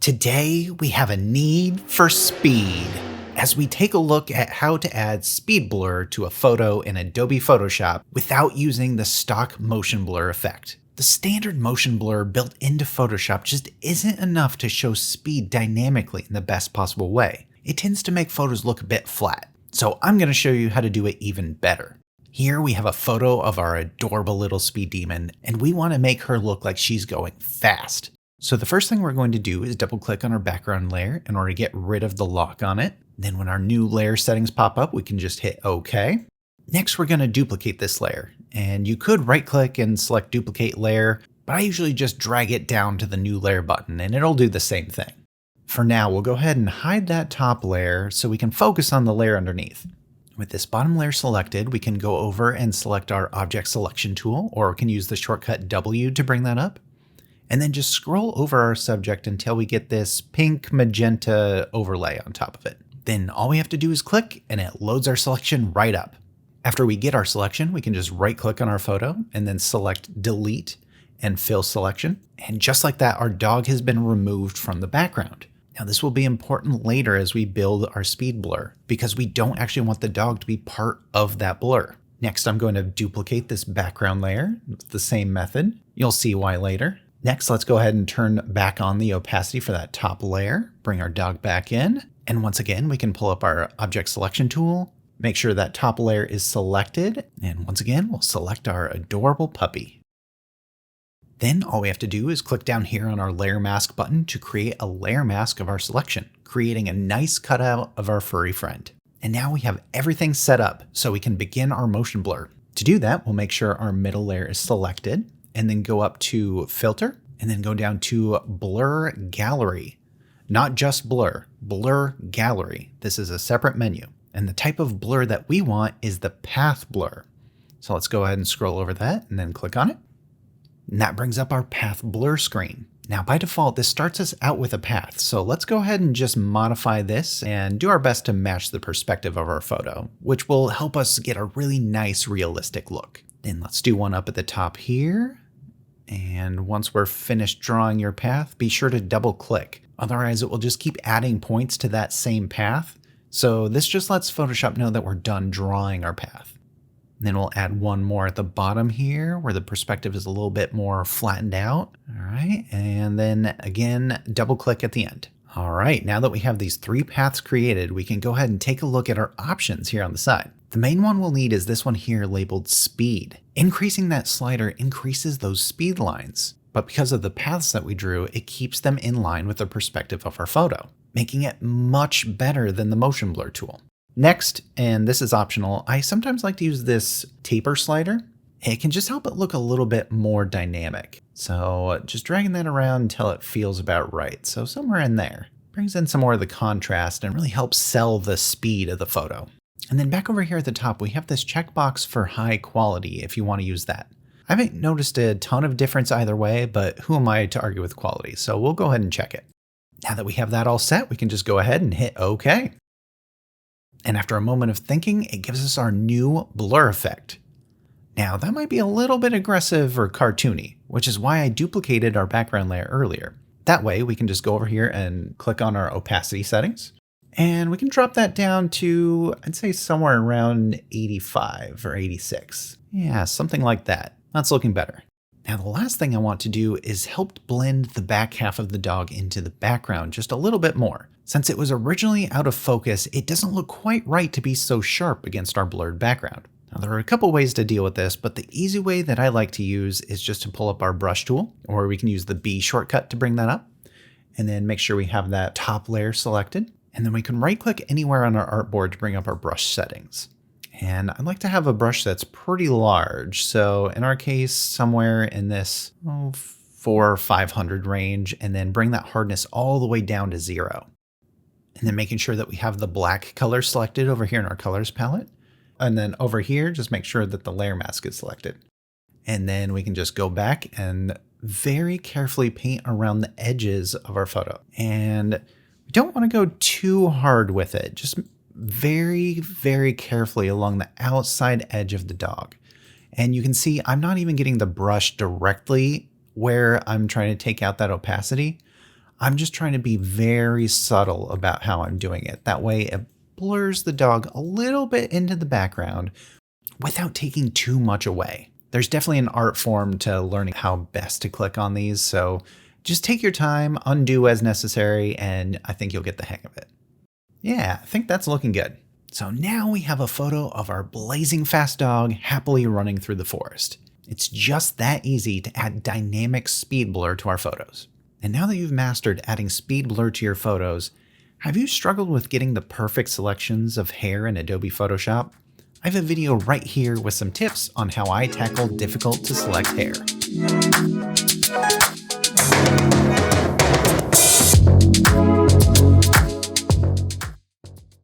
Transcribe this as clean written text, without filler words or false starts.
Today, we have a need for speed as we take a look at how to add speed blur to a photo in Adobe Photoshop without using the stock motion blur effect. The standard motion blur built into Photoshop just isn't enough to show speed dynamically in the best possible way. It tends to make photos look a bit flat. So I'm going to show you how to do it even better. Here we have a photo of our adorable little speed demon, and we want to make her look like she's going fast. So the first thing we're going to do is double click on our background layer in order to get rid of the lock on it. Then when our new layer settings pop up, we can just hit OK. Next, we're going to duplicate this layer, and you could right click and select duplicate layer, but I usually just drag it down to the new layer button and it'll do the same thing. For now, we'll go ahead and hide that top layer so we can focus on the layer underneath. With this bottom layer selected, we can go over and select our object selection tool, or we can use the shortcut W to bring that up. And then just scroll over our subject until we get this pink magenta overlay on top of it. Then all we have to do is click and it loads our selection right up. After we get our selection, we can just right click on our photo and then select delete and fill selection. And just like that, our dog has been removed from the background. Now this will be important later as we build our speed blur because we don't actually want the dog to be part of that blur. Next, I'm going to duplicate this background layer. It's the same method. You'll see why later. Next, let's go ahead and turn back on the opacity for that top layer, bring our dog back in. And once again, we can pull up our object selection tool, make sure that top layer is selected. And once again, we'll select our adorable puppy. Then all we have to do is click down here on our layer mask button to create a layer mask of our selection, creating a nice cutout of our furry friend. And now we have everything set up so we can begin our motion blur. To do that, we'll make sure our middle layer is selected and then go up to filter and then go down to blur gallery. Not just blur, blur gallery. This is a separate menu. And the type of blur that we want is the path blur. So let's go ahead and scroll over that and then click on it. And that brings up our path blur screen. Now by default, this starts us out with a path. So let's go ahead and just modify this and do our best to match the perspective of our photo, which will help us get a really nice realistic look. Then let's do one up at the top here. And once we're finished drawing your path, be sure to double click. Otherwise, it will just keep adding points to that same path. So this just lets Photoshop know that we're done drawing our path. And then we'll add one more at the bottom here where the perspective is a little bit more flattened out. All right. And then again, double click at the end. All right. Now that we have these three paths created, we can go ahead and take a look at our options here on the side. The main one we'll need is this one here labeled speed. Increasing that slider increases those speed lines, but because of the paths that we drew, it keeps them in line with the perspective of our photo, making it much better than the motion blur tool. Next, and this is optional, I sometimes like to use this taper slider. It can just help it look a little bit more dynamic. So just dragging that around until it feels about right. So somewhere in there. Brings in some more of the contrast and really helps sell the speed of the photo. And then back over here at the top, we have this checkbox for high quality if you want to use that. I haven't noticed a ton of difference either way, but who am I to argue with quality? So we'll go ahead and check it. Now that we have that all set, we can just go ahead and hit OK. And after a moment of thinking, it gives us our new blur effect. Now that might be a little bit aggressive or cartoony, which is why I duplicated our background layer earlier. That way we can just go over here and click on our opacity settings. And we can drop that down to, I'd say somewhere around 85 or 86. Yeah, something like that. That's looking better. Now the last thing I want to do is help blend the back half of the dog into the background just a little bit more. Since it was originally out of focus, it doesn't look quite right to be so sharp against our blurred background. Now there are a couple ways to deal with this, but the easy way that I like to use is just to pull up our brush tool, or we can use the B shortcut to bring that up, and then make sure we have that top layer selected. And then we can right click anywhere on our artboard to bring up our brush settings. And I like to have a brush that's pretty large. So in our case, somewhere in this 400 or 500 range, and then bring that hardness all the way down to 0. And then making sure that we have the black color selected over here in our colors palette. And then over here, just make sure that the layer mask is selected. And then we can just go back and very carefully paint around the edges of our photo. And we don't want to go too hard with it. Just very, very carefully along the outside edge of the dog. And you can see I'm not even getting the brush directly where I'm trying to take out that opacity. I'm just trying to be very subtle about how I'm doing it. That way it blurs the dog a little bit into the background without taking too much away. There's definitely an art form to learning how best to click on these, so just take your time, undo as necessary, and I think you'll get the hang of it. Yeah, I think that's looking good. So now we have a photo of our blazing fast dog happily running through the forest. It's just that easy to add dynamic speed blur to our photos. And now that you've mastered adding speed blur to your photos, have you struggled with getting the perfect selections of hair in Adobe Photoshop? I have a video right here with some tips on how I tackle difficult to select hair.